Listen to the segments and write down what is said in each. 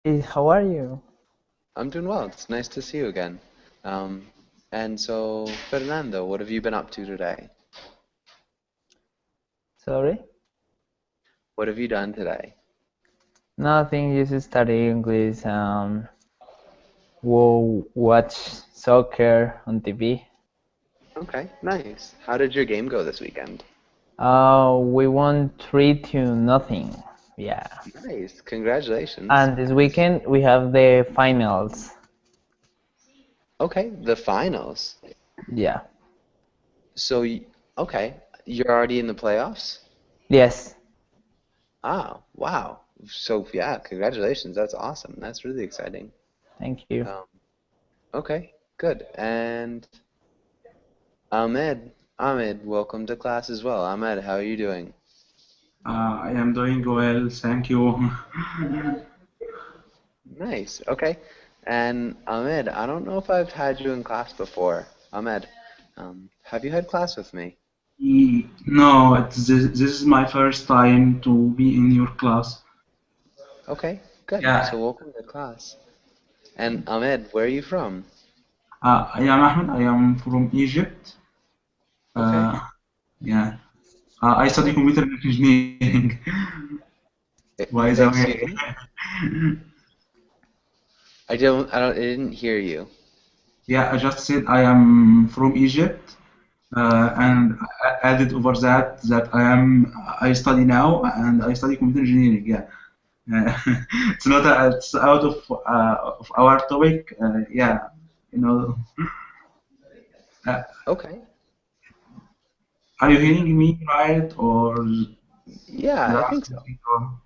Hey, how are you? I'm doing well. It's nice to see you again. Um, and so, Fernando, what have you been up to today? Sorry? What have you done today? Nothing, just study English, we'll watch soccer on TV. Okay, nice. How did your game go this weekend? We won 3-0. Yeah. Nice. Congratulations. And this weekend we have the finals. Okay, the finals. Yeah. So, okay, you're already in the playoffs? Yes. Ah, wow. So, yeah, congratulations. That's awesome. That's really exciting. Thank you. Um, okay, good. And Ahmed, welcome to class as well. Ahmed, how are you doing? I am doing well, thank you. Nice. Okay. And Ahmed, I don't know if I've had you in class before. Ahmed, have you had class with me? No, this is my first time to be in your class. Okay, good. Yeah, So welcome to class. And Ahmed, where are you from? I am Ahmed. I am from Egypt. Okay. Uh, yeah, I study Nice. computer engineering. By the Excuse way, me? I didn't hear you. yeah, I just said I am from Egypt, and I added over that I study now and I study computer engineering. Yeah. Uh, it's out of our topic. Yeah, you know. Uh, Okay. are you hearing me right, or Yeah, there I are think so. something wrong?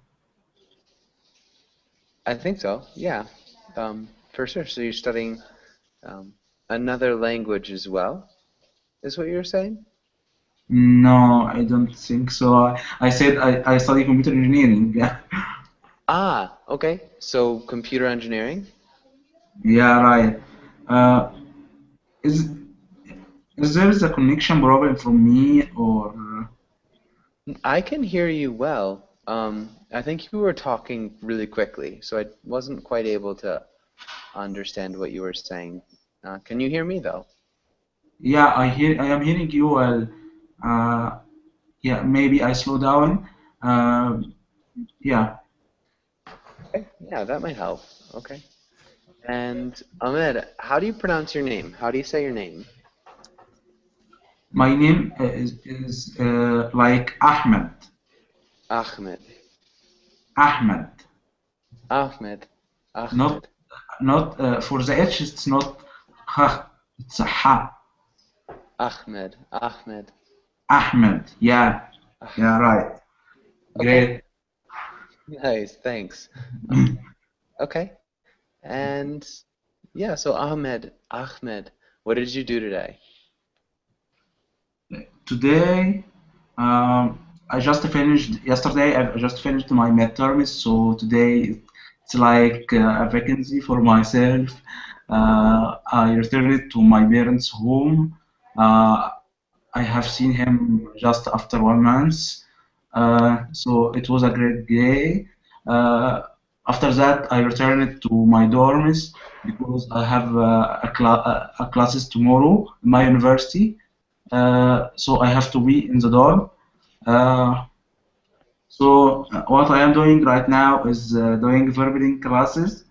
I think so. Yeah. For sure. So you're studying um, another language as well, is what you're saying? No, I don't think so. I said I study computer engineering. Yeah, Ah, okay. So computer engineering? yeah, right. Uh, is is there a connection problem from me, or I can hear you well. I think you were talking really quickly, so I wasn't quite able to understand what you were saying. Can you hear me though? yeah, I am hearing you well. Uh, yeah, maybe I slow down. Uh, yeah, Okay, yeah, that might help. Okay. And Ahmed, how do you pronounce your name? How do you say your name? my name is like Ahmed. Ahmed. Ahmed. Ahmed. Not Ahmed. not for the H. It's not ha. It's a ha. Ahmed. Ahmed. Ahmed. Yeah. Yeah. Ahmed. Right. Okay. Great. Nice. Thanks. Um, okay. And yeah, so Ahmed, what did you do today? Today, I just finished. Yesterday, I just finished my midterms. So today, it's like a vacancy for myself. I returned to my parents' home. Uh, I have seen him just after 1 month. So it was a great day. Uh, After that, I returned to my dorms because I have a classes tomorrow in my university. So I have to be in the dorm. Uh, what I am doing right now is doing verbal classes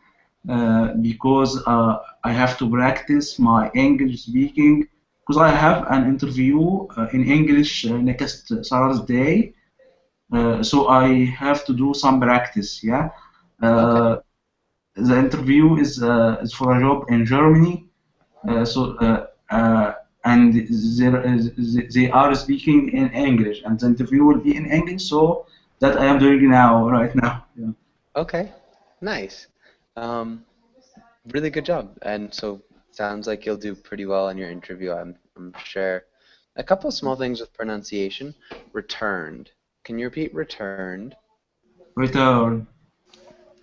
because I have to practice my English speaking because I have an interview in English next Thursday. So I have to do some practice. Yeah. Okay. Uh, the interview is for a job in Germany. So and they are speaking in English, and the interview will be in English. So that I am doing now, right now. Yeah. Okay. Nice. Um, Really good job. And so sounds like you'll do pretty well in your interview, I'm sure. A couple of small things with pronunciation. Returned. Can you repeat returned? Return.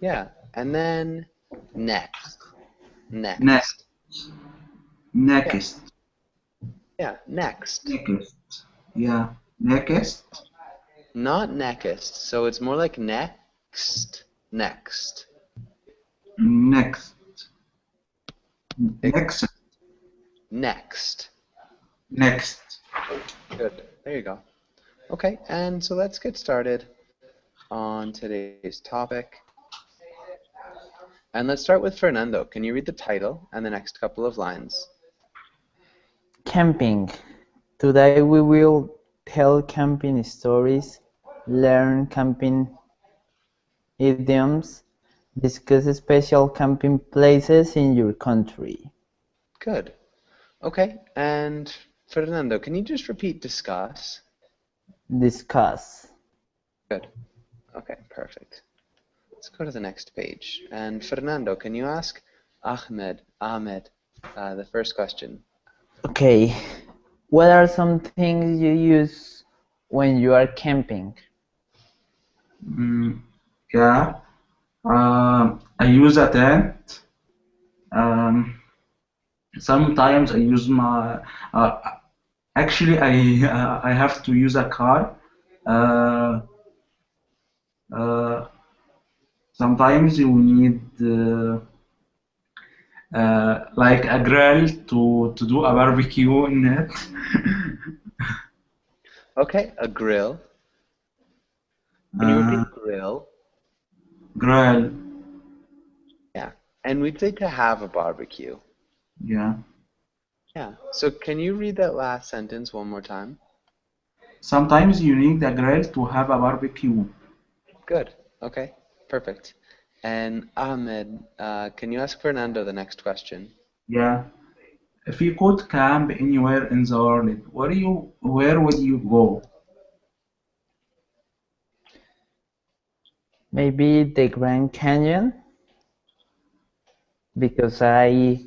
Yeah. And then next. Next. Next. Yeah. Next. Yeah. Next. Next. Yeah. Next. Not next. So it's more like next. Next. Next. It- Next. Next. Next. Good. There you go. Okay, and so let's get started on today's topic. And let's start with Fernando. Can you read the title and the next couple of lines? Camping. Today we will tell camping stories, learn camping idioms, discuss special camping places in your country. Good. Okay, and Fernando, can you just repeat discuss? Discuss. Good. Okay, perfect. Let's go to the next page. And Fernando, can you ask Ahmed the first question? Okay. What are some things you use when you are camping? Yeah. I use a tent. Sometimes I use my. Actually, I have to use a car. Uh, uh, Sometimes you need like a grill to do a barbecue in it. Okay, a grill. Can you uh, repeat grill? Grill. Yeah. And we'd like to have a barbecue. Yeah. Yeah. So can you read that last sentence one more time? Sometimes you need a grill to have a barbecue. Good. Okay. Perfect. And Ahmed, can you ask Fernando the next question? Yeah. If you could camp anywhere in the world, where would you go? Maybe the Grand Canyon, because I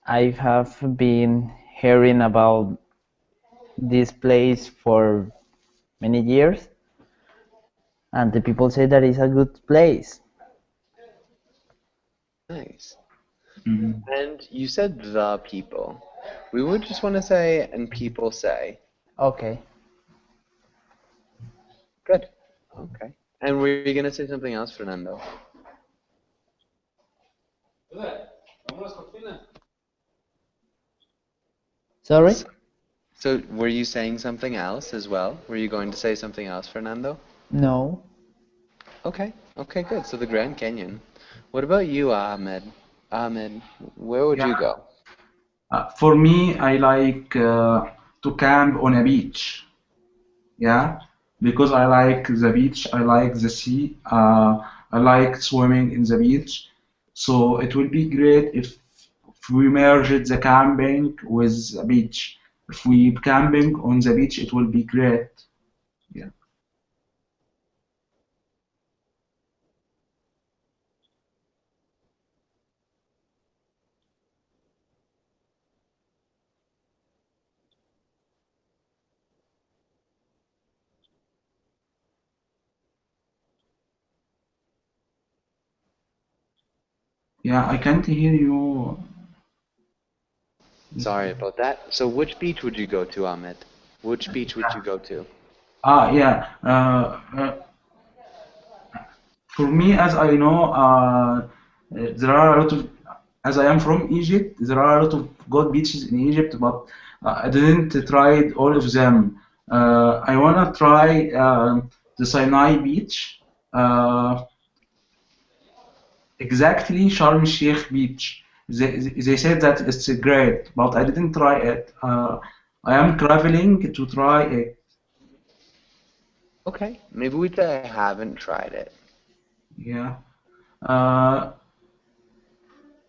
have been hearing about this place for many years, and the people say that it's a good place. Nice. Mhm. And you said the people. We would just want to say, and people say. Okay. Good. Okay. And were you going to say something else, Fernando? Sorry? So were you saying something else as well? Were you going to say something else, Fernando? No. Okay. Okay, good. So the Grand Canyon. What about you, Ahmed? Ahmed, where would you Yeah. go? For me, I like to camp on a beach. Yeah, because I like the beach, I like the sea, I like swimming in the beach. So it will be great if we merged the camping with the beach. If we camping on the beach, it will be great. Yeah. Yeah, I can't hear you. Sorry about that. So which beach would you go to, Ahmed? Which beach would you go to? Yeah. For me, as I know, there are a lot of, as I am from Egypt, there are a lot of good beaches in Egypt, but I didn't try all of them. I wanna try the Sinai Beach, uh, exactly Sharm el-Sheikh Beach. They said that it's great, but I didn't try it. I am traveling to try it. Okay. Maybe we'd say I haven't tried it. Yeah. Uh,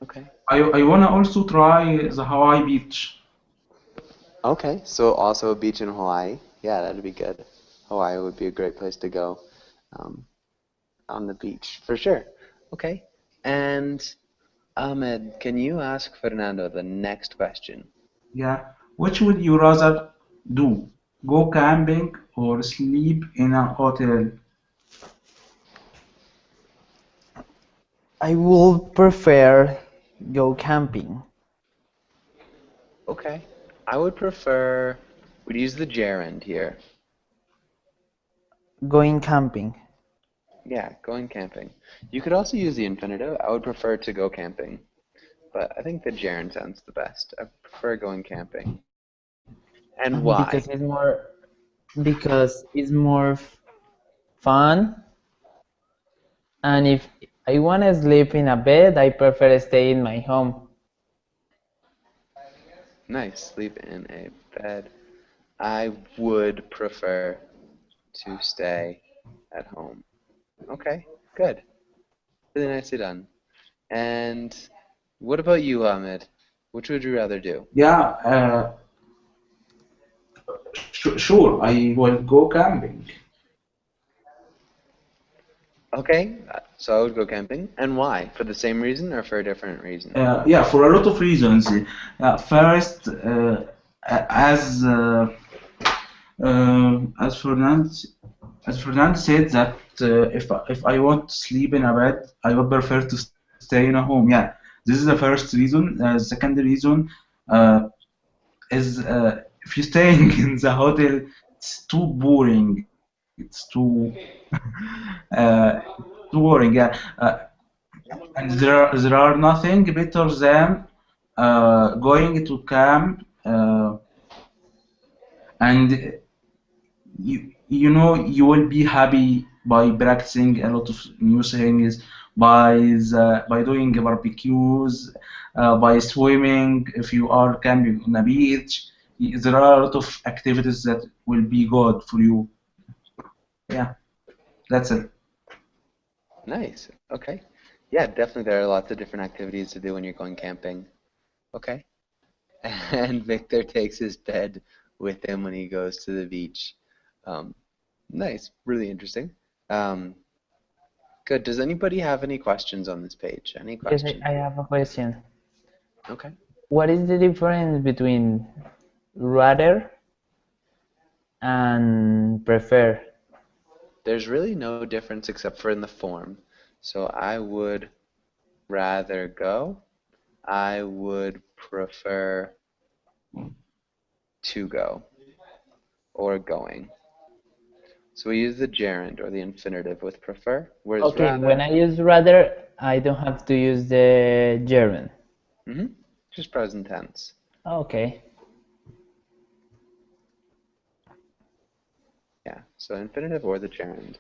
Okay. I wanna also try the Hawaii Beach. Okay. So also a beach in Hawaii. Yeah, that'd be good. Hawaii would be a great place to go um, on the beach for sure. Okay. And Ahmed, can you ask Fernando the next question? Yeah. Which would you rather do? Go camping or sleep in a hotel? I would prefer go camping. Okay. I would prefer, we'd use the gerund here. Going camping. Yeah, going camping. You could also use the infinitive. I would prefer to go camping, but I think the gerund sounds the best. I prefer going camping. And why? Because it's more fun, and if I want to sleep in a bed, I prefer stay in my home. Nice. Sleep in a bed. I would prefer to stay at home. Okay, good. Really nicely done. And what about you, Ahmed? Which would you rather do? Yeah, sure, I will go camping. Okay, so I would go camping. And why? For the same reason or for a different reason? Yeah, for a lot of reasons. First, as Fernand said that if I want to sleep in a bed, I would prefer to stay in a home. Yeah, this is the first reason. Second reason uh, is if you're staying in the hotel, it's too boring. It's uh, too boring. Yeah, and there are nothing better than going to camp and you will be happy by practicing a lot of new things by doing barbecues by swimming if you are camping on a beach. There are a lot of activities that will be good for you. Yeah, that's it. Nice. Okay. Yeah, definitely there are lots of different activities to do when you're going camping. Okay. And Victor takes his bed with him when he goes to the beach. Um, nice. Really interesting. Um, good. Does anybody have any questions on this page? Any Yes, questions? I have a question. Okay. What is the difference between rather and prefer? There's really no difference except for in the form. So I would rather go. I would prefer to go or going. So we use the gerund or the infinitive with prefer, whereas Okay, when rather, I use rather, I don't have to use the gerund. hmm just present tense. Okay. Yeah, so infinitive or the gerund.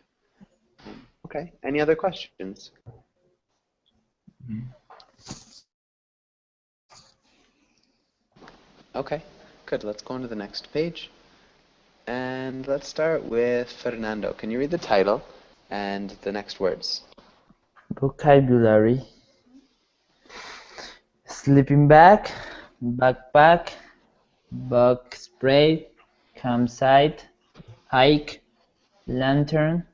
Okay, any other questions? Okay, good. Let's go on to the next page. And let's start with Fernando. Can you read the title and the next words? Vocabulary. Sleeping bag, backpack, bug spray, campsite, hike, lantern,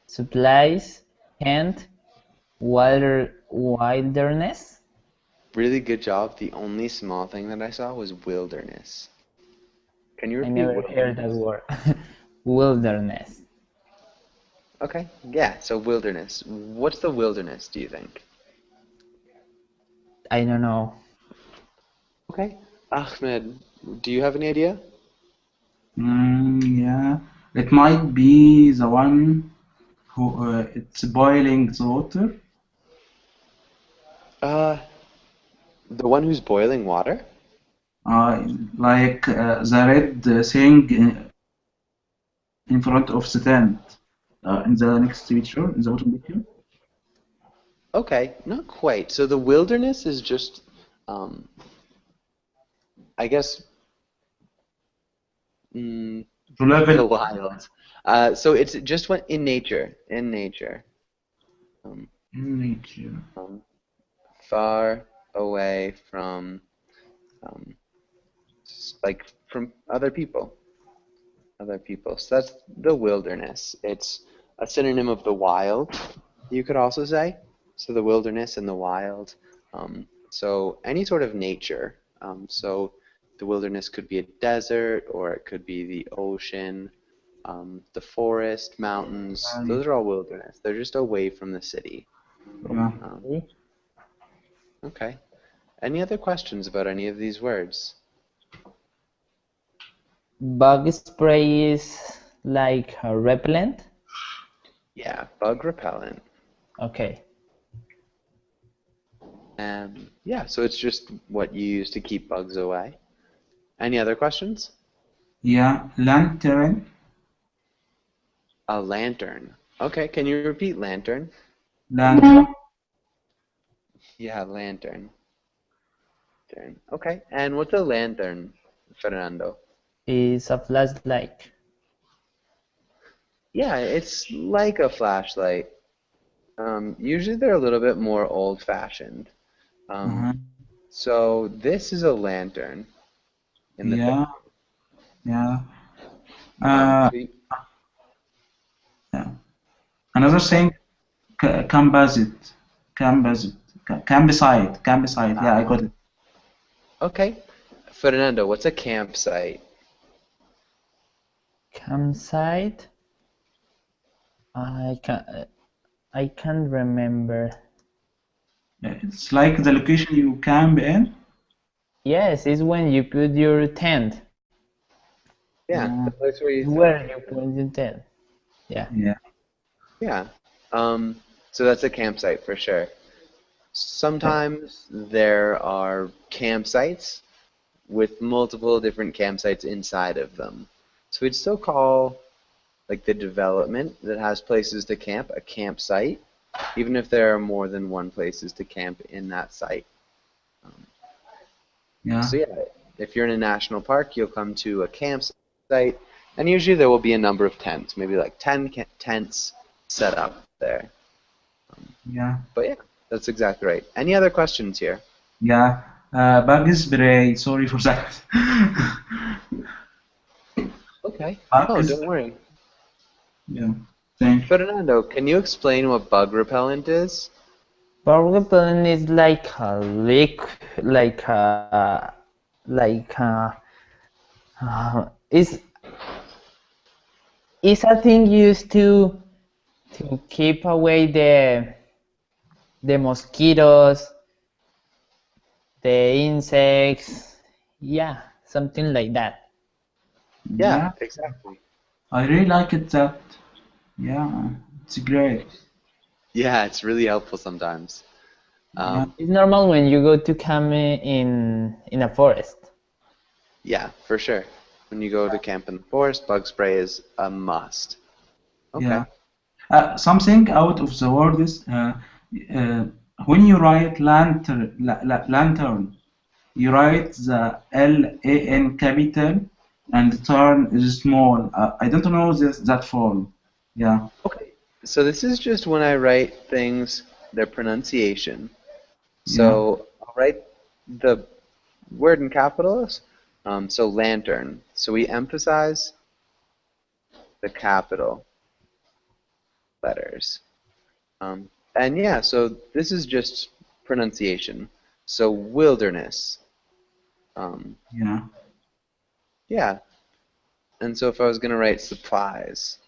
supplies, tent, wilderness. Really good job. The only small thing that I saw was wilderness. Can you I repeat never heard that wilderness? word. Wilderness. Okay, yeah, so wilderness. What's the wilderness, do you think? I don't know. Okay. Ahmed, do you have any idea? Yeah, it might be the one who it's boiling the water. Uh, the one who's boiling water? Like the red thing in front of the tent in the next picture, in the bottom picture. Okay, not quite. So the wilderness is just, um, I guess, mm, To the level wild. So it's just what in nature, um, in nature. um, far away from, um, like from other people. So that's the wilderness. It's a synonym of the wild, you could also say. So the wilderness and the wild. So any sort of nature. So the wilderness could be a desert or it could be the ocean, the forest, mountains. And, Those are all wilderness. They're just away from the city. yeah. Um, okay. Any other questions about any of these words? Bug spray is like a repellent. Yeah, bug repellent. Okay. Yeah, so it's just what you use to keep bugs away. Any other questions? Yeah, lantern. A lantern. Okay, can you repeat lantern? Lantern. Yeah, lantern. Okay, and what's a lantern, Fernando? Is a flashlight. Yeah, it's like a flashlight. Usually they're a little bit more old-fashioned. Um, Uh-huh. so this is a lantern in the Yeah, picture. yeah. Um, Uh, so you- yeah. Another okay. thing, composite, composite, campsite, campsite. Yeah, I got Ah, it. okay. Fernando, what's a campsite? Campsite. I can't remember. It's like the location you camp in. Yes, it's when you put your tent. Yeah, Uh, the place where you It's set up. where you put your tent. Yeah. yeah, Yeah. So that's a campsite for sure. Sometimes there are campsites with multiple different campsites inside of them. So we'd still call like the development that has places to camp a campsite, even if there are more than one places to camp in that site. Um, yeah, so yeah, if you're in a national park, you'll come to a campsite, and usually there will be a number of tents, maybe like 10 tents set up there. yeah, But yeah, that's exactly right. Any other questions here? yeah. Bug spray. Sorry for that. Okay. Bug No, is, don't worry. yeah. Thank you. Fernando, can you explain what bug repellent is? Bug repellent is like a lick, like a, it's a thing used to keep away the mosquitoes, the insects, yeah, something like that. Yeah, Yeah, exactly. I really like it. That. Yeah, it's great. Yeah, it's really helpful sometimes. Yeah, It's normal when you go to camp in a forest. Yeah, for sure. When you go to camp in the forest, bug spray is a must. yeah. Okay. Something out of the word is uh, when you write lantern, you write the LAN capital and turn is small. I don't know that form. Yeah, Okay. So this is just when I write things, their pronunciation. yeah, So I'll write the word in capitals. So lantern. So we emphasize the capital letters. And yeah, so this is just pronunciation. So wilderness. Um, yeah, yeah. And so if I was going to write supplies,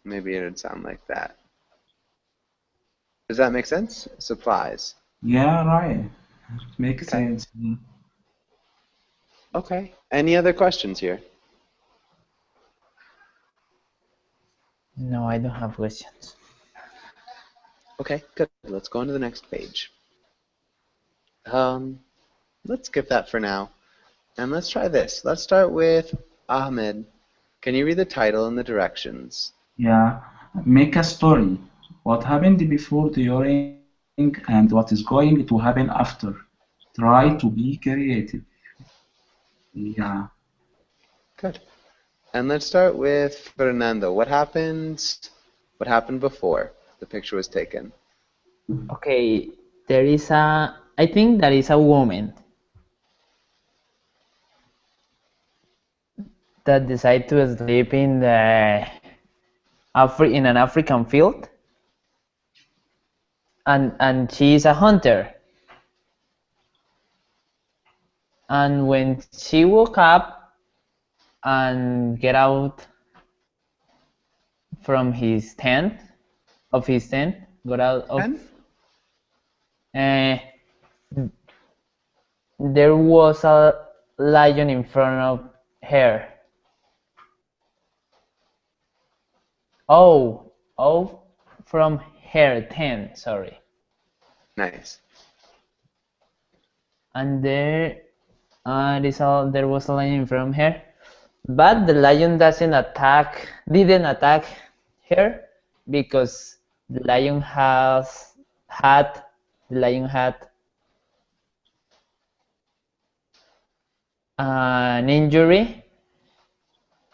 maybe it would sound like that. Does that make sense? Supplies. yeah, right. Makes Okay. sense. Okay. Any other questions here? No, I don't have questions. Okay, good. Let's go on to the next page. Um, let's skip that for now. And let's try this. Let's start with Ahmed. Can you read the title and the directions? Yeah, make a story. What happened before, during, and what is going to happen after. Try to be creative. Yeah. Good. And let's start with Fernando. What happened before the picture was taken? Okay, I think that is a woman that decided to sleep in an African field, and she is a hunter. And when she woke up and get out from his tent, got out of, Ken? uh, there was a lion in front of her. O. O from her, 10, sorry. Nice. And there was a lion from her. But the lion didn't attack her because the lion had an injury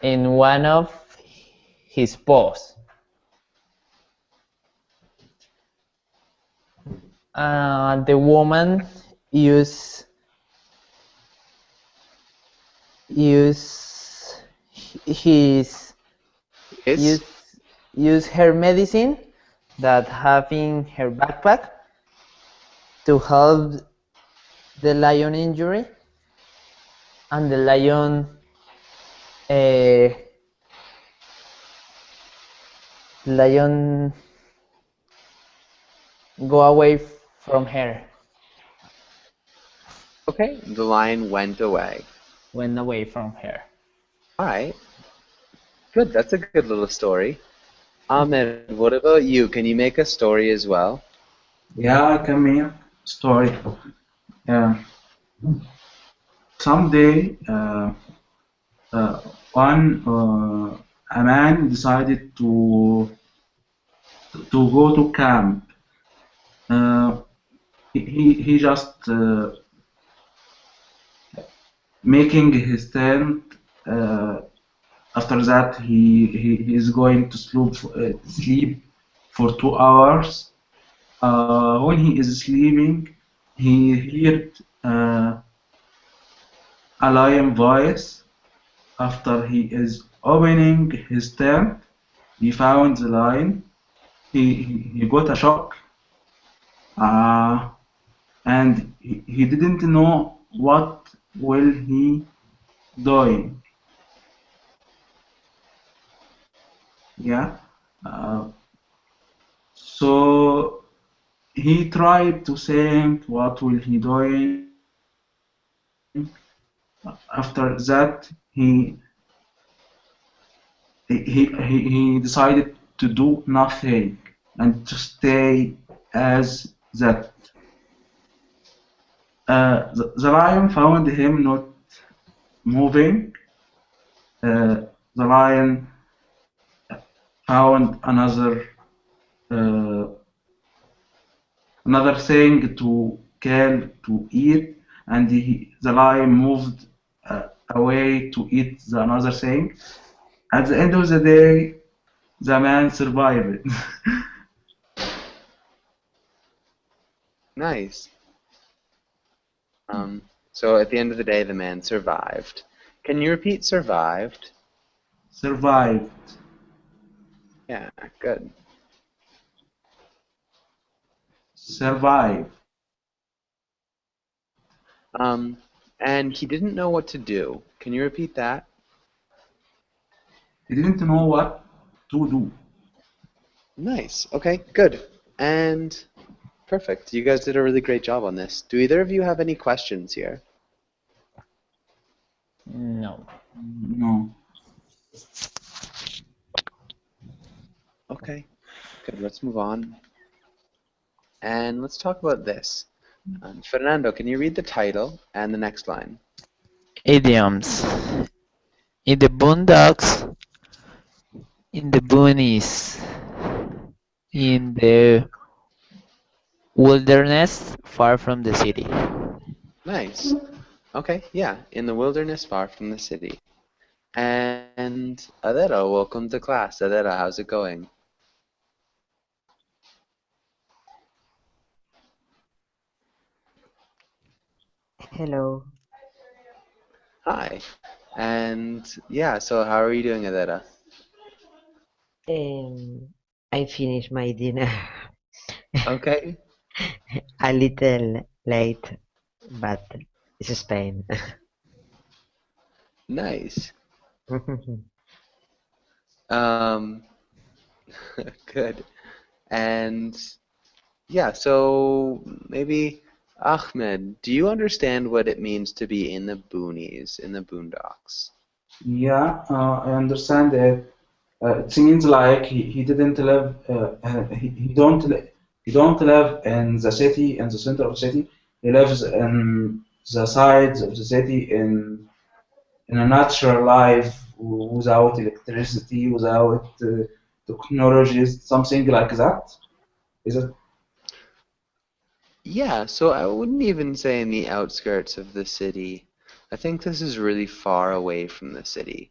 in one of his paws. The woman used his Is use her medicine that have in her backpack to help the lion injury, and the lion go away from her, okay. The lion went away. went away from her. All right. Good. That's a good little story. Ahmed, what about you? Can you make a story as well? Yeah, I can make story. Uh, Someday, uh, a man decided to go to camp. Uh, he just making his tent. Uh, After that, he is going to sleep for 2 hours. When he is sleeping, he heard a lion voice. After he is opening his tent, he found the lion. He got a shock, uh, and he didn't know what will he doing. Yeah. Uh, so he tried to think what will he doing. After that, he decided to do nothing and to stay as that. The lion found him not moving. The lion found uh, another thing to kill, to eat, and the lion moved away to eat the another thing. At the end of the day, the man survived. Nice. So at the end of the day, the man survived. Can you repeat survived? Survived. Yeah, good. Survive. And he didn't know what to do. Can you repeat that? He didn't know what to do. Nice. Okay, good. And perfect. You guys did a really great job on this. Do either of you have any questions here? No. No. Okay, good. Let's move on. And let's talk about this. Fernando, can you read the title and the next line? Idioms. In the boondocks, in the boonies, in the wilderness far from the city. Nice. Okay, yeah, in the wilderness far from the city. And Adera, welcome to class. Adera, how's it going? Hello. Hi. And yeah, so how are you doing, Adera? I finished my dinner Okay. a little late, but it's Spain. Nice. Um, good. And yeah, so maybe Ahmed, do you understand what it means to be in the boonies, in the boondocks? Yeah, I understand that. It means like he didn't live he don't live in the city in the center of the city. He lives in the sides of the city in a natural life without electricity, without technologies, something like that. Is it? Yeah, so I wouldn't even say in the outskirts of the city. I think this is really far away from the city.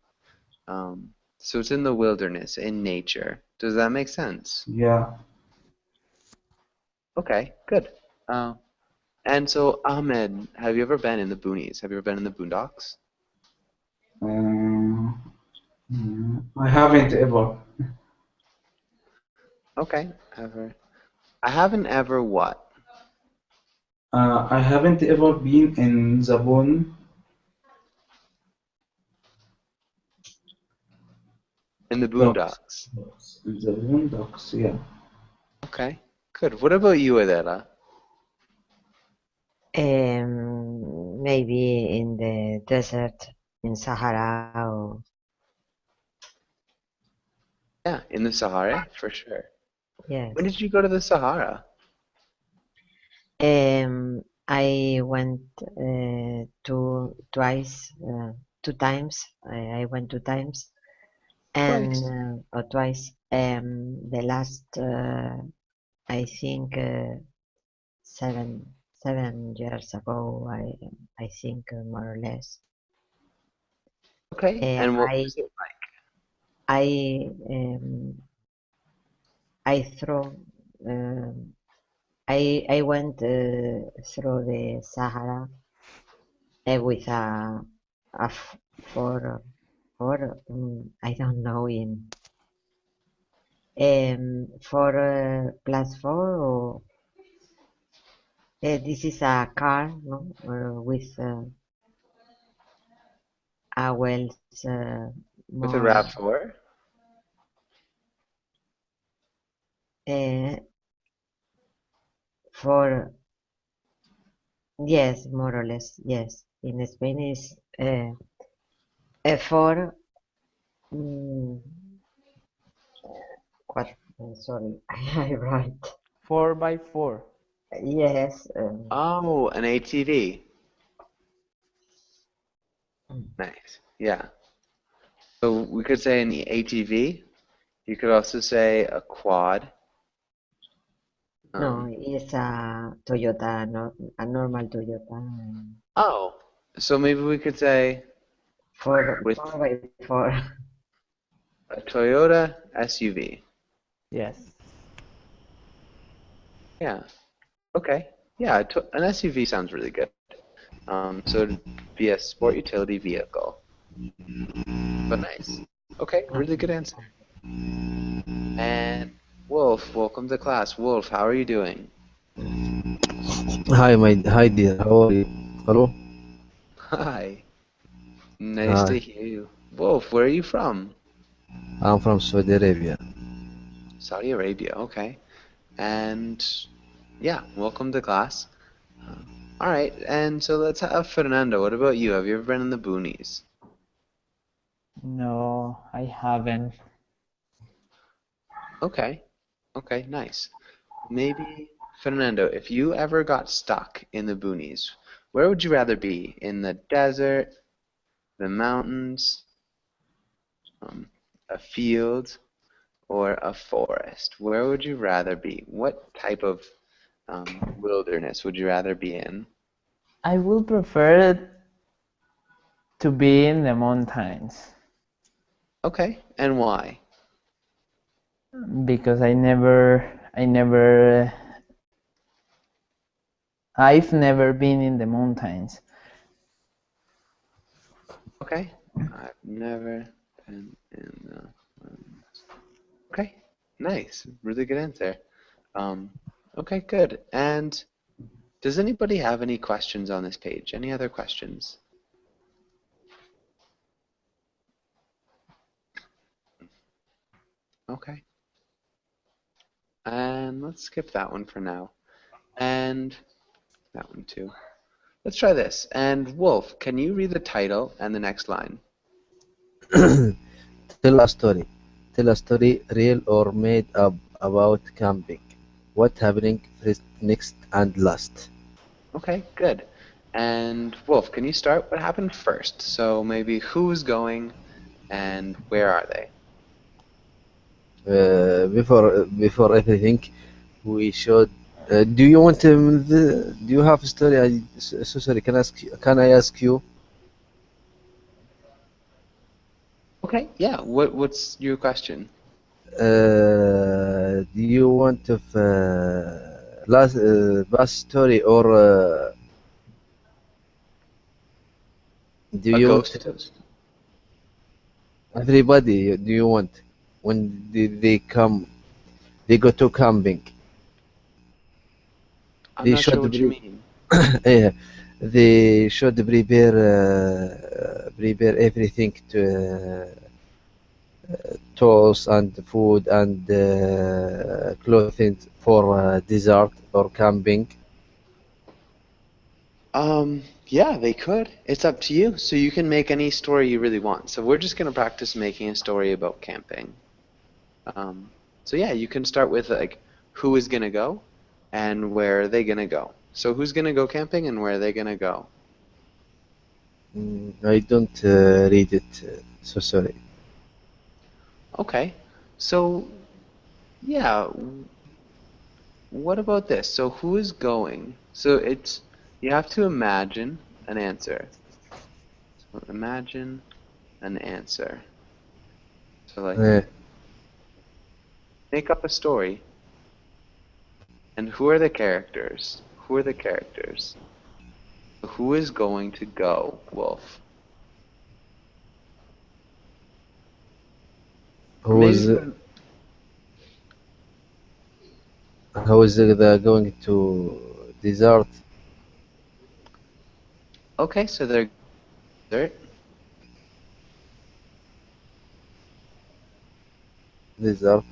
So it's in the wilderness, in nature. Does that make sense? Yeah. Okay, good. Uh, and so, Ahmed, have you ever been in the boonies? Have you ever been in the boondocks? Um, I haven't ever. Okay, ever. I haven't ever what? I haven't ever been in the In the boondocks. boondocks. In the boondocks, yeah. Okay, good. What about you, Adela? Maybe in the desert in Sahara or Yeah, in the Sahara, for sure. yes. When did you go to the Sahara? I went two times. I went two times, and Twice. or twice. The last, I think, 7 years ago. I think more or less. Okay, Um, and what I was it I I throw. Um, I went through the Sahara with a I don't know in 4+4 or this is a car no with a wells with a more RAV4? uh, for yes more or less yes in Spain is for mm, what sorry I write 4x4. yes Oh, an ATV. mm, Nice. Yeah. So we could say an ATV. You could also say a quad. no Um, it's a Toyota no, a normal Toyota oh, so maybe we could say with 4x4 a Toyota SUV. Yes. Yeah. Okay. Yeah, an SUV sounds really good. So it'd be a sport utility vehicle. But nice. Okay, really good answer. And Wolf, welcome to class. Wolf, how are you doing? Hi dear, how are you? Hello? Hi. Nice to Hi, hear you. Wolf, where are you from? I'm from Saudi Arabia. Saudi Arabia. Okay. And yeah, welcome to class. Uh, all right, and so let's have Fernando. What about you? Have you ever been in the boonies? No, I haven't. Okay. Okay, nice. Maybe Fernando, if you ever got stuck in the boonies, where would you rather be? In the desert, the mountains, um, a field, or a forest? Where would you rather be? What type of wilderness would you rather be in? I will prefer to be in the mountains Okay, and why? because I've never been in the mountains. Okay, I've never been in the. Okay, nice. Really good answer. Um, okay, good. And does anybody have any questions on this page? Any other questions? Okay. And let's skip that one for now. And that one too. Let's try this. And Wolf, can you read the title and the next line? Tell a story. Tell a story, real or made up, about camping. What happening first, next, and last. Okay, good. And Wolf, can you start? What happened first? So maybe who's going and where are they? Before everything, we should. Do you want do you have a story? So sorry. Can I ask you? Okay, yeah. What's your question? Do you want of last past story, or do A you want ghost? everybody? Do you want when they come? They go to camping. I'm They not sure should what you mean. yeah, they should prepare everything to tools and food and clothing for desert or camping. Yeah, they could. It's up to you. So you can make any story you really want. So we're just gonna practice making a story about camping. Um, so yeah, you can start with like who is gonna go and where are they gonna go. So who's gonna go camping and where are they gonna go? I don't read it, so sorry. Okay. So yeah, what about this? So who is going? So it's you have to imagine an answer. So imagine an answer. So like Uh, make up a story. And who are the characters? Who are the characters? Who is going to go, Wolf? Or maybe who's for how is the going to desert? okay, so they're desert. Desert.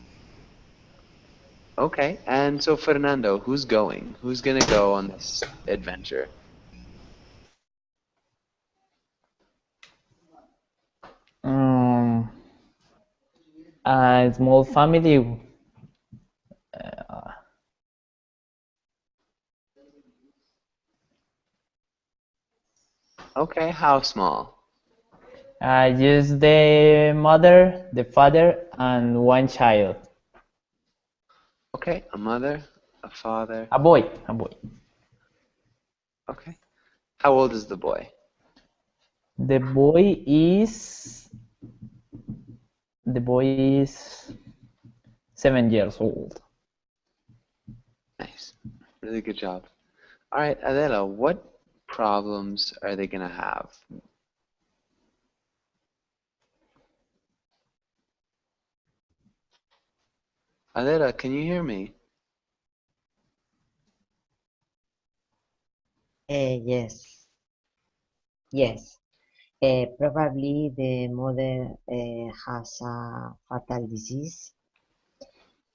Okay, and so Fernando, who's going? Who's gonna go on this adventure? Um, a small family, Okay, how small? just the mother, the father, and one child. Okay, a mother, a father. A boy, a boy. Okay. How old is the boy? The boy is the boy is 7 years old. Nice. Really good job. All right, Adela, what problems are they gonna have? Adela, can you hear me? Yes, yes. Probably the mother has a fatal disease.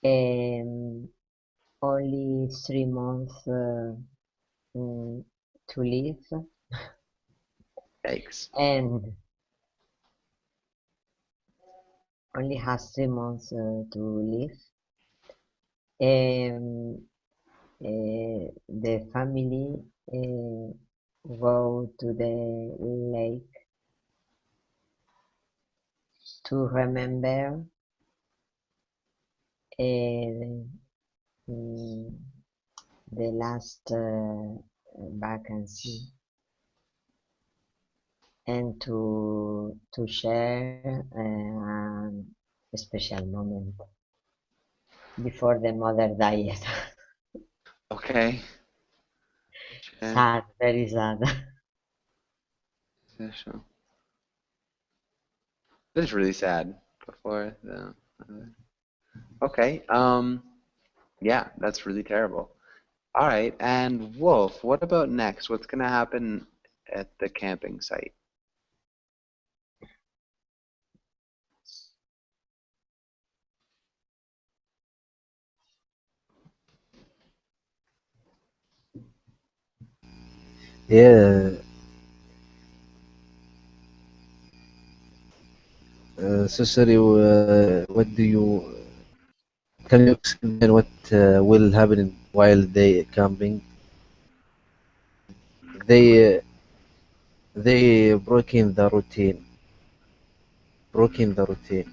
Um, Only 3 months mm, to live, Yikes. and only has 3 months to live. The family go to the lake to remember uh, mm, the last vacancy, and to share a special moment before the mother died. Okay. Share Sad, very sad. session. This is really sad. Before the okay. Yeah, that's really terrible. All right, and Wolf, what about next? What's gonna happen at the camping site? Yeah. So sorry. What do you? Can you explain what will happen while they camping? They broken the routine. Broken the routine.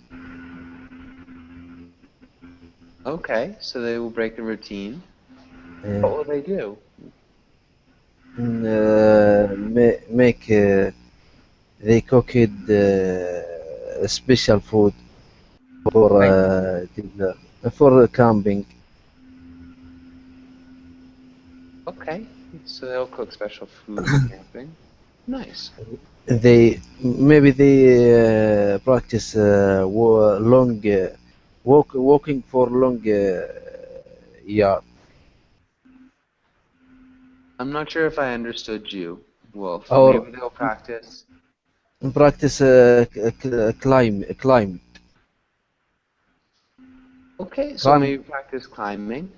Okay, so they will break the routine. Uh, What will they do? make they cooked special food for Like, dinner for camping. Okay, so they'll cook special food for camping. Nice. They maybe they practice long walking for long yeah I'm not sure if I understood you, Wolf. or Maybe they'll practice. practice climb Okay, so climb maybe practice climbing.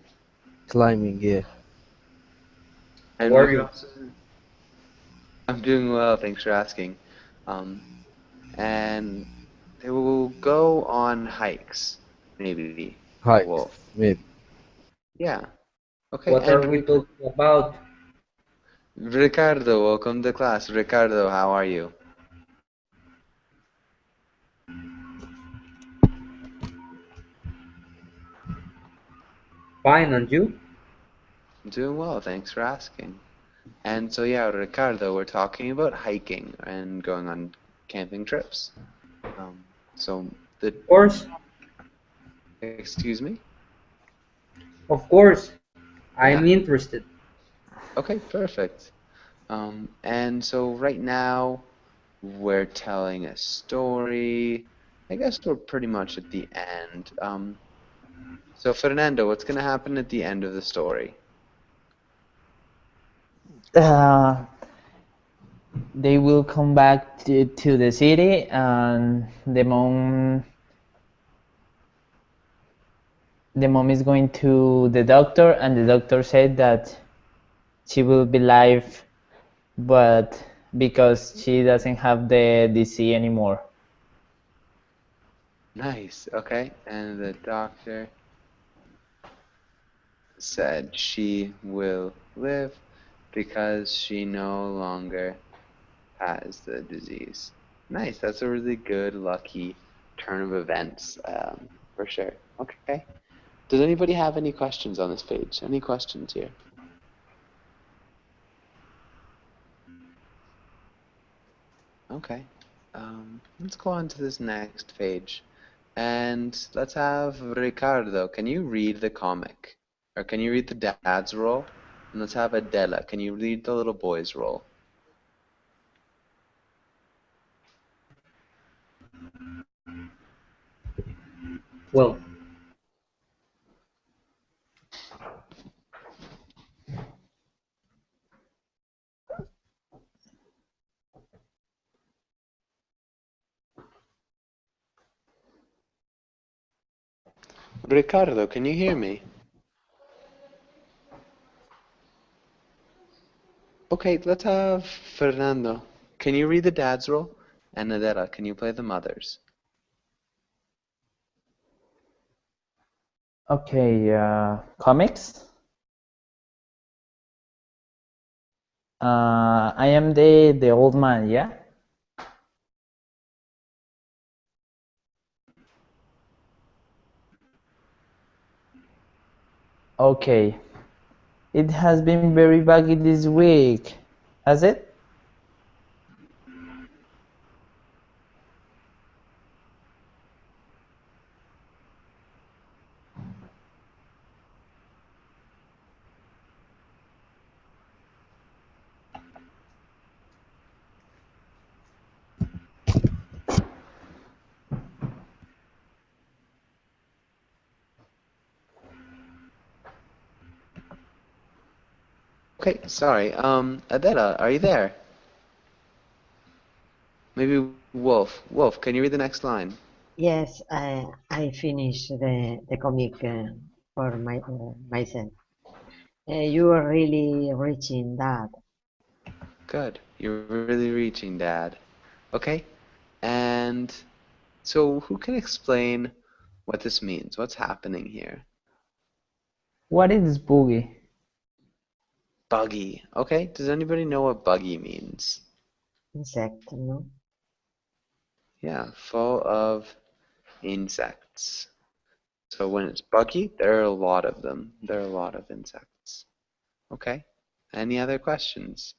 climbing, yeah. And how what are you? else? I'm doing well, thanks for asking. Um, and they will go on hikes, maybe, Hikes Wolf. maybe. Yeah. Okay, What and are we talking about? Ricardo, welcome to class. Ricardo, how are you? Fine, and you? I'm doing well, thanks for asking. And so, yeah, Ricardo, we're talking about hiking and going on camping trips. So the, Of course, excuse me? of course, I'm Yeah. interested. Okay, perfect. And so right now we're telling a story. I guess we're pretty much at the end. So Fernando, what's gonna happen at the end of the story? Uh, they will come back to the city, and the mom is going to the doctor, and the doctor said that she will be alive, but because she doesn't have the disease anymore. Nice. Okay. And the doctor said she will live because she no longer has the disease. Nice. That's a really good, lucky turn of events, for sure. Okay. Does anybody have any questions on this page? Any questions here? Okay. Let's go on to this next page. And let's have Ricardo. Can you read the comic? Or can you read the dad's role? And let's have Adela. Can you read the little boy's role? Well, Ricardo, can you hear me? Okay, let's have Fernando. Can you read the dad's role? And Adela, can you play the mother's? Okay, comics. I am the old man, yeah? Okay. It has been very buggy this week, has it? Okay, sorry. Adela, are you there? Maybe Wolf. Wolf, can you read the next line? Yes, I finished the comic for myself. You are really reaching that. Good. You're really reaching, Dad. Okay. And So who can explain what this means? What's happening here? What is boogie? Buggy. Okay, does anybody know what buggy means? Insect, no? Yeah, full of insects. So when it's buggy, there are a lot of them. There are a lot of insects. Okay. Any other questions?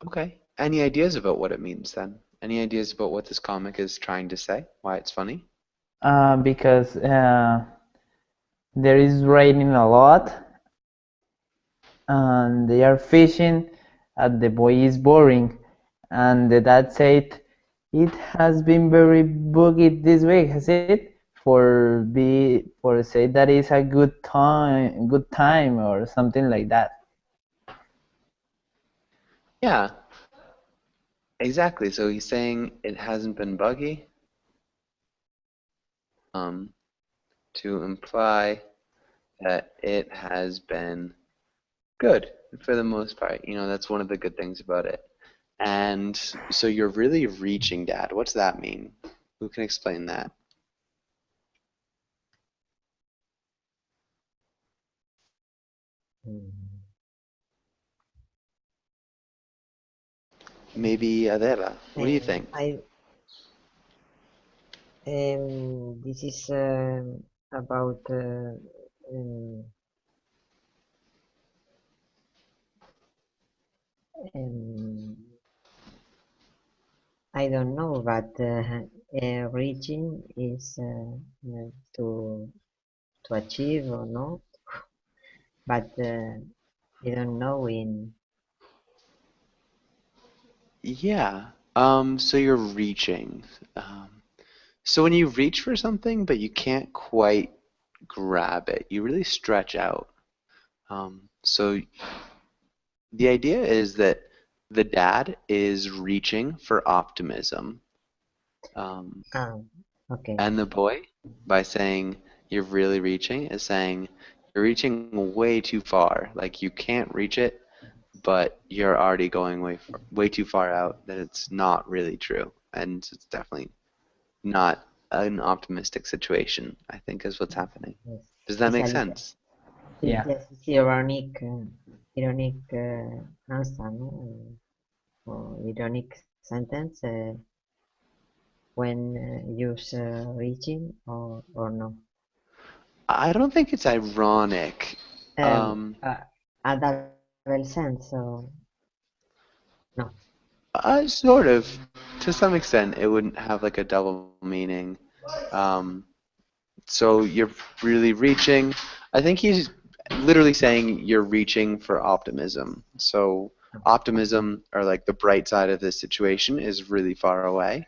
Okay. Any ideas about what it means then? Any ideas about what this comic is trying to say? Why it's funny? Because there is raining a lot, and they are fishing, and the boy is boring, and the dad said, "It has been very boogy this week, has it? For say that is a good time or something like that." Yeah, exactly. So he's saying it hasn't been buggy, um, to imply that it has been good for the most part. You know, that's one of the good things about it. And so you're really reaching, Dad. What's that mean? Who can explain that? Mm. Maybe Adela. What do you Uh, think? this is about um, um, I don't know, but reaching is to achieve or not, but I don't know in Yeah. So you're reaching. So when you reach for something, but you can't quite grab it, you really stretch out. So the idea is that the dad is reaching for optimism. Um, ah okay. and the boy, by saying you're really reaching, is saying you're reaching way too far. Like you can't reach it, but you're already going way too far out that it's not really true. And it's definitely not an optimistic situation, I think is what's happening. Yes. Does that It's a make little, sense? Yeah. yes, it's ironic answer, no? Or ironic sentence when use reaching or no. I don't think it's ironic. Um, Um, uh, a double sense, so no. Sort of. To some extent, it wouldn't have like a double meaning. Um, so you're really reaching. I think he's literally saying you're reaching for optimism. So optimism, or like the bright side of this situation, is really far away,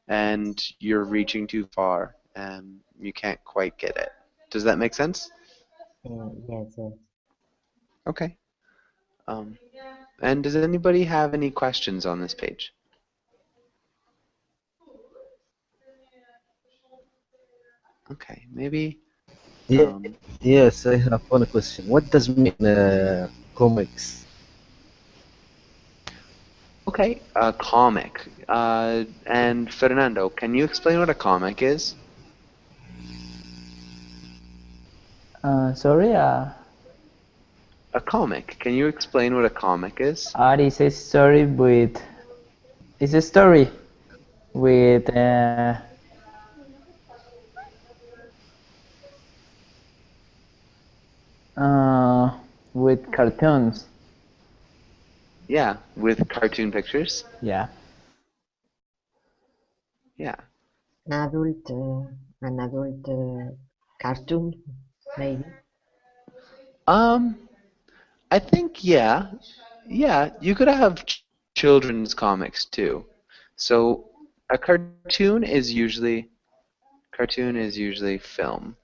and you're reaching too far, and you can't quite get it. Does that make sense? Yes, yes. Okay. Um, and does anybody have any questions on this page? Okay, maybe. Yeah, Um, yes, I have one question. What does mean comics? okay, a comic. And Fernando, can you explain what a comic is? Sorry, A comic. Can you explain what a comic is? it's a story with it's a story with uh, with cartoons. Yeah, with cartoon pictures. Yeah. Yeah. An adult cartoon, maybe. Um, I think yeah. You could have children's comics too. So a cartoon is usually film.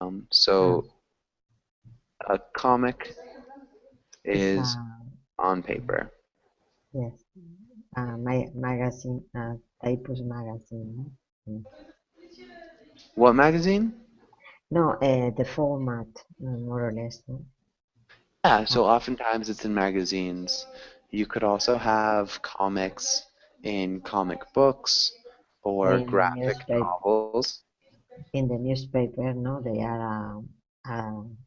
Ah, So a comic it's is on paper. yes, magazine, typus magazine. No, What magazine? no the format, more or less. No? Yeah, Ah, so oftentimes it's in magazines. You could also have comics in comic books or In graphic newspaper, novels. in the newspaper, no, they are um,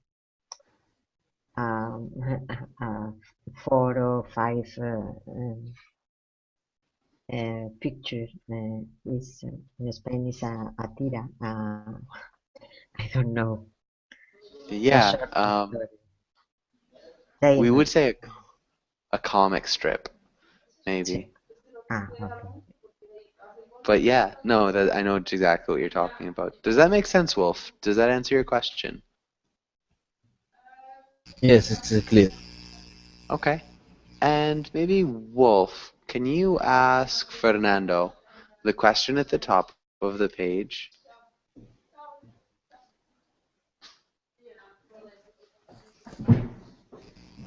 4 or 5 picture. Is in Spain is a tira. I don't know. A Yeah, short story. we Same. would say a comic strip, maybe. Okay. But yeah, no, that I know exactly what you're talking about. Does that make sense, Wolf? Does that answer your question? Yes, it's clear. Okay. And maybe Wolf, can you ask Fernando the question at the top of the page?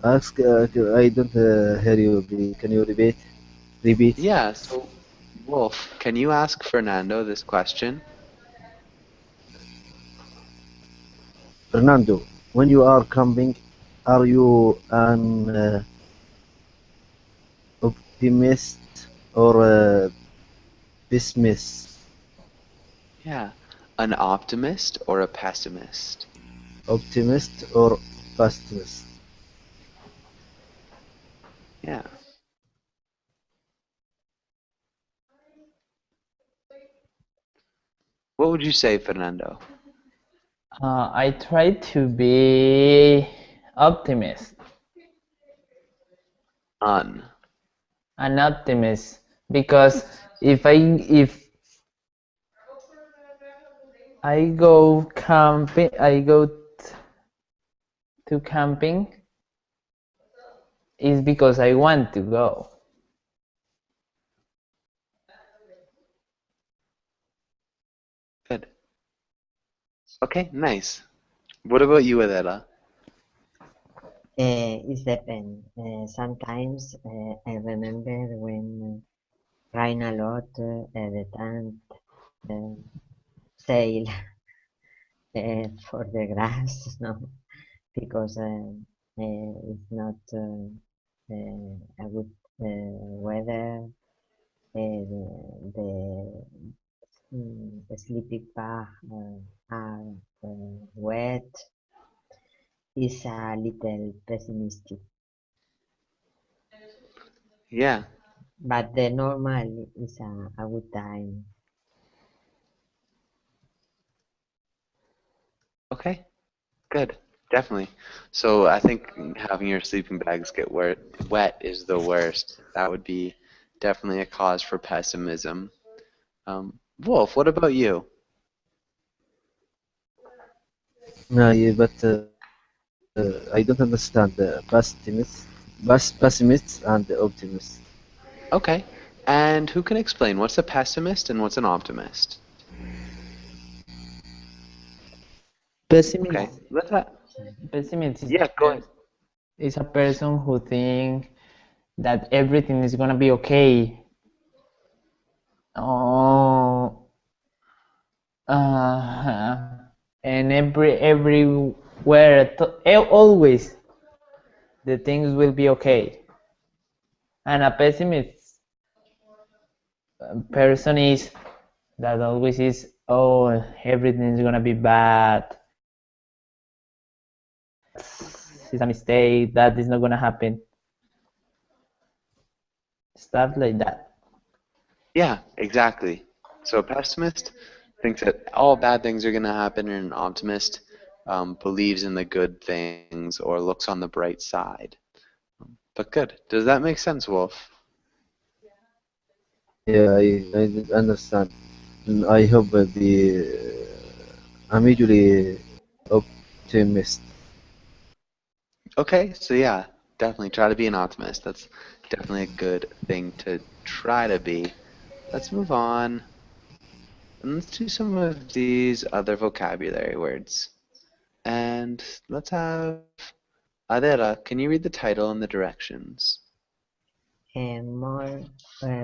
Ask. I don't hear you. Can you repeat? Repeat. Yeah, so Wolf, can you ask Fernando this question? Fernando, when you are camping, are you an optimist or pessimist? Yeah. An optimist or a pessimist? Optimist or pessimist? Yeah. What would you say, Fernando? I try to be optimist, An. an optimist, because if I go camping, to camping is because I want to go. Good. Okay, nice. What about you, Adela? It depends. Sometimes I remember when rain a lot, the tent uh, sail for the grass, no, because it's not a good weather. The sleeping bag are wet. Is a little pessimistic, Yeah. but the normal is a good time. Okay, good. Definitely. So I think having your sleeping bags get wet is the worst. That would be definitely a cause for pessimism. Wolf, what about you? No, yeah, but I don't understand pessimists and optimists. Okay. And who can explain what's a pessimist and what's an optimist? Okay. Pessimist, Let's ha pessimist Yeah, go ahead. is a person who thinks that everything is gonna be okay. Oh, and everywhere, always the things will be okay. And a pessimist person is that always is, oh, everything is gonna be bad. It's a mistake. That is not gonna happen. Stuff like that. Yeah, exactly. So a pessimist thinks that all bad things are going to happen, and an optimist believes in the good things or looks on the bright side. But good. Does that make sense, Wolf? Yeah, I did understand. And I hope I'm usually optimist. Okay, so yeah, definitely try to be an optimist. That's definitely a good thing to try to be. Let's move on. And let's do some of these other vocabulary words. And let's have Adela, can you read the title and the directions? And more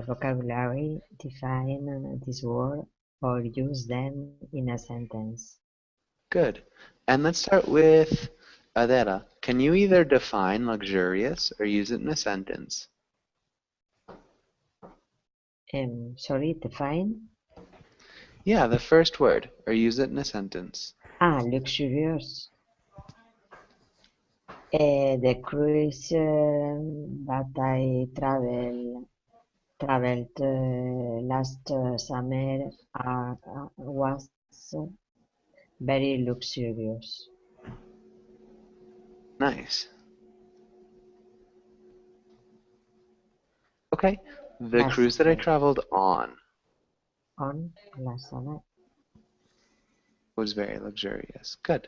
vocabulary, define this word or use them in a sentence. Good. And let's start with Adela. Can you either define luxurious or use it in a sentence? Sorry, define. Yeah, the first word, or use it in a sentence. Luxurious. The cruise that I traveled last summer was very luxurious. Nice. Okay, the Last cruise that I traveled on on last summer. was very luxurious. Good.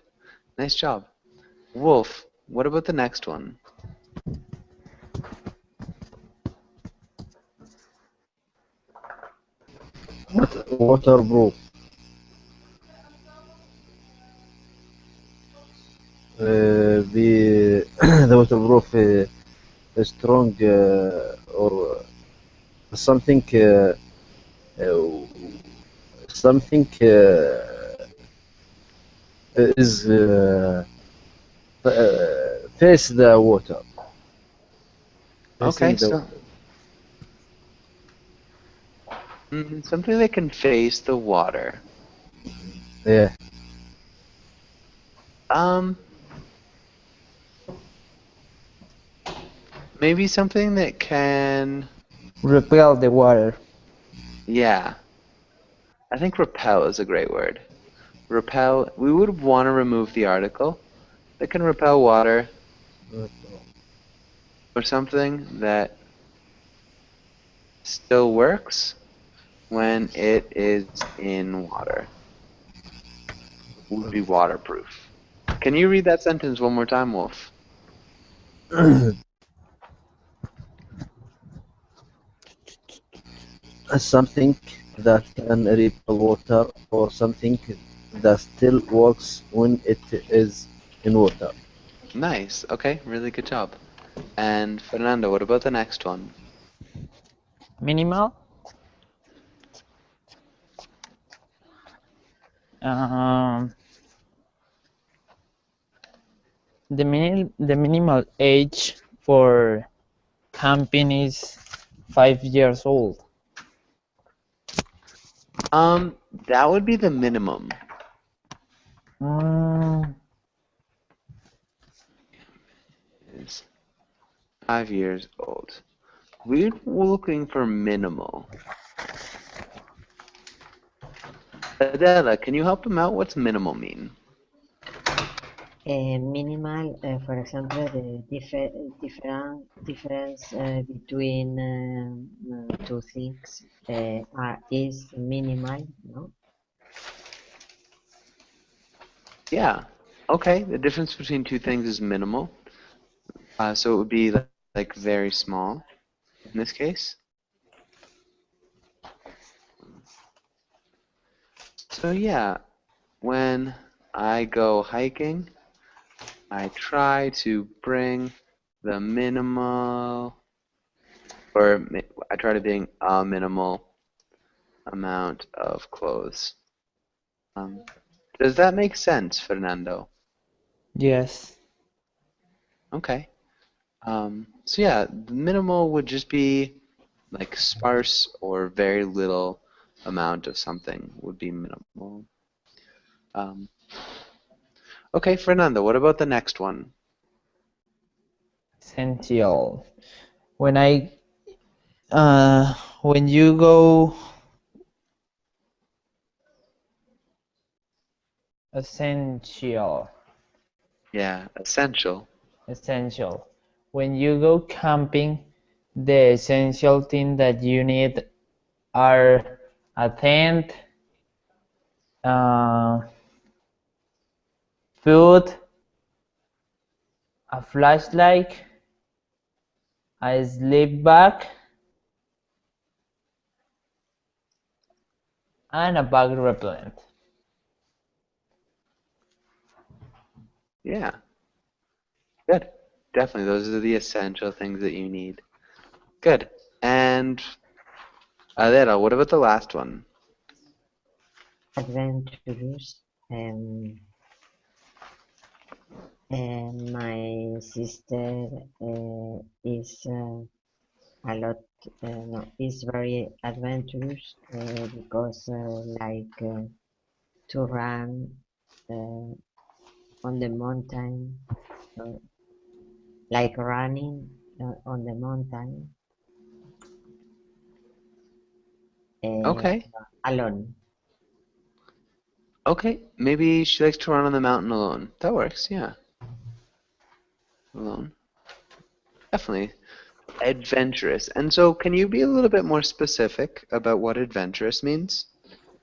Nice job. Wolf, what about the next one? Waterproof. The the waterproof strong or something uh, something is face the water, Okay, facing the so something that can face the water. yeah. Um, maybe something that can, Repel the water. yeah, I think repel is a great word. Repel, we would want to remove the article that can repel water or something that still works when it is in water. Would be waterproof. Can you read that sentence one more time, Wolf? Something that can repel water or something that still works when it is in water. Nice. Okay, really good job. And Fernando, what about the next one? Minimal. Um, the minimal age for camping is 5 years old. That would be the minimum. Mm, Is 5 years old. We're looking for minimal. Adela, can you help him out? What's minimal mean? Minimal, for example, the difference between two things is minimal, no? Yeah. Okay, the difference between two things is minimal. So it would be like very small in this case. So yeah, when I go hiking, I try to bring the minimal, or I try to bring a minimal amount of clothes. Does that make sense, Fernando? yes. Okay. So yeah, the minimal would just be like sparse or very little amount of something would be minimal. Um, okay, Fernando, what about the next one? Essential. When I when you go essential. Yeah, essential. Essential. When you go camping, the essential thing that you need are a tent, uh, food, a flashlight, a sleep bag, and a bug repellent. Yeah, good. Definitely, those are the essential things that you need. Good. And Adela, what about the last one? Adventurous. My sister is a lot no, it's very adventurous because to run on the mountain, uh, like running on the mountain Okay. alone. Okay. Maybe she likes to run on the mountain alone. That works. Yeah. Alone. Definitely. Adventurous. And so, can you be a little bit more specific about what adventurous means?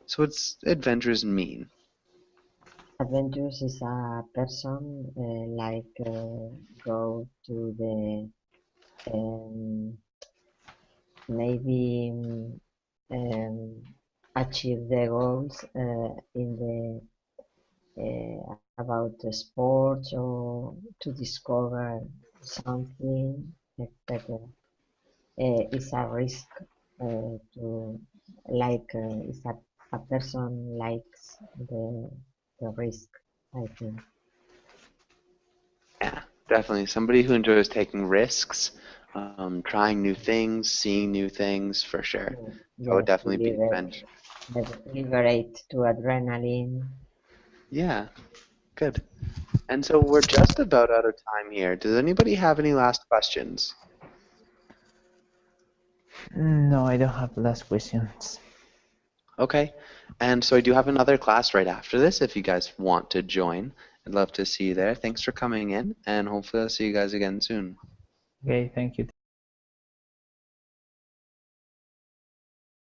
So, what's adventurous mean? Adventurous is a person go to the maybe achieve the goals in the about the sports or to discover something, etc. It's a risk to it's a person likes the risk, I think. Yeah, definitely. Somebody who enjoys taking risks, trying new things, seeing new things, for sure. That would Yes, to definitely be adventure. liberate to adrenaline. Yeah, good. And so we're just about out of time here. Does anybody have any last questions? No, I don't have last questions. Okay. And so I do have another class right after this if you guys want to join. I'd love to see you there. Thanks for coming in, and hopefully I'll see you guys again soon. Okay, thank you.